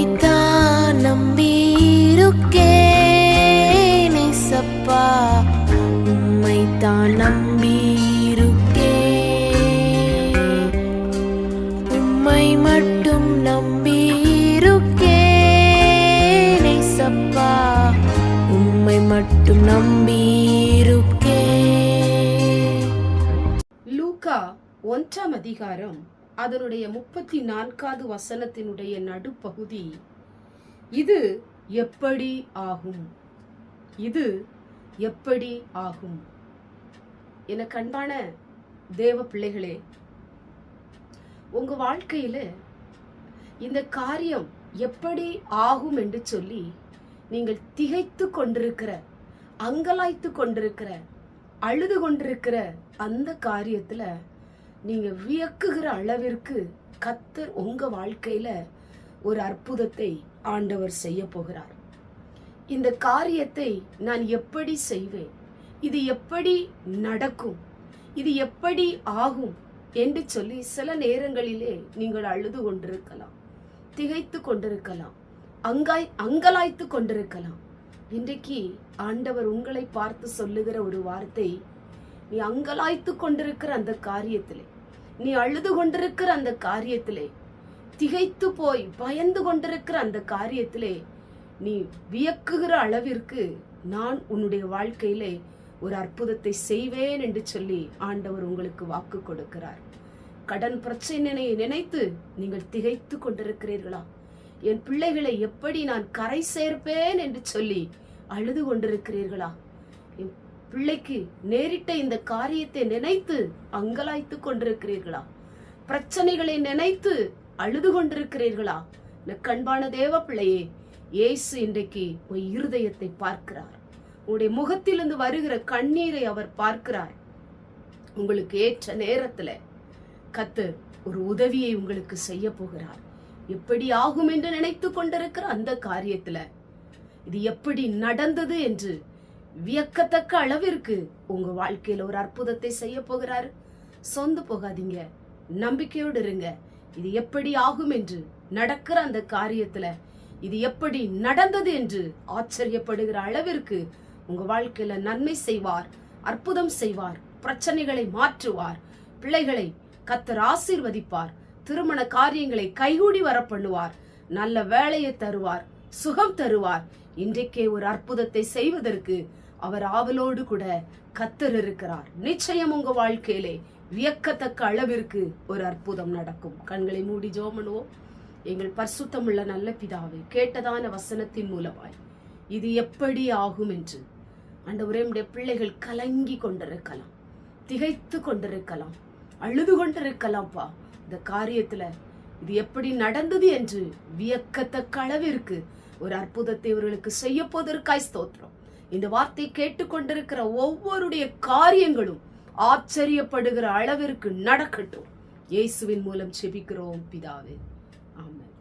உம்மைத்தான் நம்பியிருக்கேன் ஏசப்பா, உம்மைத்தான் நம்பியிருக்கேன், உம்மை மட்டும் நம்பியிருக்கேன் ஏசப்பா, உம்மை மட்டும் நம்பியிருக்கேன். லூக்கா 1ஆம் அதிகாரம் அதனுடைய 34வது வசனத்தினுடைய நடுப்பகுதி, இது எப்படி ஆகும், இது எப்படி ஆகும். என கண்பான தேவ பிள்ளைகளே, உங்க வாழ்க்கையில இந்த காரியம் எப்படி ஆகும் என்று சொல்லி நீங்கள் திகைத்து கொண்டிருக்கிற, அங்கலாய்த்து கொண்டிருக்கிற, அழுது கொண்டிருக்கிற அந்த காரியத்துல நீங்க வியக்குகிற அளவிற்கு கர்த்தர் உங்க வாழ்க்கையில ஒரு அற்புதத்தை ஆண்டவர் செய்ய போகிறார். இந்த காரியத்தை நான் எப்படி செய்வேன், இது எப்படி நடக்கும், இது எப்படி ஆகும் என்று சொல்லி சில நேரங்களிலே நீங்கள் அழுது கொண்டிருக்கலாம், திகைத்து கொண்டிருக்கலாம், அங்கலாய்த்து கொண்டிருக்கலாம். இன்றைக்கு ஆண்டவர் உங்களை பார்த்து சொல்லுகிற ஒரு வார்த்தை, நீ அங்கலாய்த்து கொண்டிருக்கிற அந்த காரியத்திலே, நீ அழுது கொண்டிருக்கிற அந்த காரியத்திலே, திகைத்து போய் பயந்து கொண்டிருக்கிற அந்த காரியத்திலே நீ வியக்குகிற அளவிற்கு நான் உன்னுடைய வாழ்க்கையிலே ஒரு அற்புதத்தை செய்வேன் என்று சொல்லி ஆண்டவர் உங்களுக்கு வாக்கு கொடுக்கிறார். கடன் பிரச்சனையை நினைத்து நீங்கள் திகைத்து கொண்டிருக்கிறீர்களா? என் பிள்ளைகளை எப்படி நான் கரை சேர்ப்பேன் என்று சொல்லி அழுது கொண்டிருக்கிறீர்களா? என் பிள்ளைக்கு நேரிட்ட இந்த காரியத்தை நினைத்து அங்கலாய்த்து கொண்டிருக்கிறீர்களா? பிரச்சனைகளை நினைத்து அழுது கொண்டிருக்கிறீர்களா? கண்பான தேவ பிள்ளையே, இயேசு இன்றைக்கு உன் இருதயத்தை பார்க்கிறார். உங்களுடைய முகத்திலிருந்து வருகிற கண்ணீரை அவர் பார்க்கிறார். உங்களுக்கு ஏற்ற நேரத்துல கர்த்தர் ஒரு உதவியை உங்களுக்கு செய்ய போகிறார். எப்படி ஆகும் என்று நினைத்து கொண்டிருக்கிற அந்த காரியத்துல இது எப்படி நடந்தது என்று வியக்கத்தக்க அளவிற்கு உங்க வாழ்க்கையில ஒரு அற்புதத்தை செய்ய போகிறார். சொந்து போகாதீங்க, நம்பிக்கையோடு இருங்க. இது எப்படி ஆகும் என்று நடக்கிற அந்த காரியத்துல இது எப்படி நடந்தது என்று ஆச்சரியப்படுகிற அளவிற்கு உங்க வாழ்க்கையில நன்மை செய்வார், அற்புதம் செய்வார், பிரச்சனைகளை மாற்றுவார், பிள்ளைகளை கர்த்தர் ஆசீர்வதிப்பார், திருமண காரியங்களை கைகூடி வர பண்ணுவார், நல்ல வேலையை தருவார், சுகம் தருவார். இன்றைக்கே ஒரு அற்புதத்தை செய்வதற்கு அவர் ஆவலோடு கூட கர்த்தர் இருக்கிறார். நிச்சயம் உங்க வாழ்க்கையிலே வியக்கத்தக்க அளவிற்கு ஒரு அற்புதம் நடக்கும். கண்களை மூடி ஜெபம் பண்ணுவோம். எங்கள் பரிசுத்தமுள்ள நல்ல பிதாவே, கேட்டதான வசனத்தின் மூலமாய் இது எப்படி ஆகும் என்று ஆண்டவரே, நம்முடைய பிள்ளைகள் கலங்கி கொண்டிருக்கலாம், திகைத்து கொண்டிருக்கலாம், அழுது கொண்டிருக்கலாம்ப்பா. இந்த காரியத்துல இது எப்படி நடந்தது என்று வியக்கத்தக்க அளவிற்கு ஒரு அற்புதத்தை இவர்களுக்கு செய்ய போவதற்காய் ஸ்தோத்திரம். இந்த வார்த்தை கேட்டுக்கொண்டிருக்கிற ஒவ்வொருடைய காரியங்களும் ஆச்சரியப்படுகிற அளவிற்கு நடக்கட்டும். இயேசுவின் மூலம் செபிக்கிறோம் பிதாவே, ஆமென்.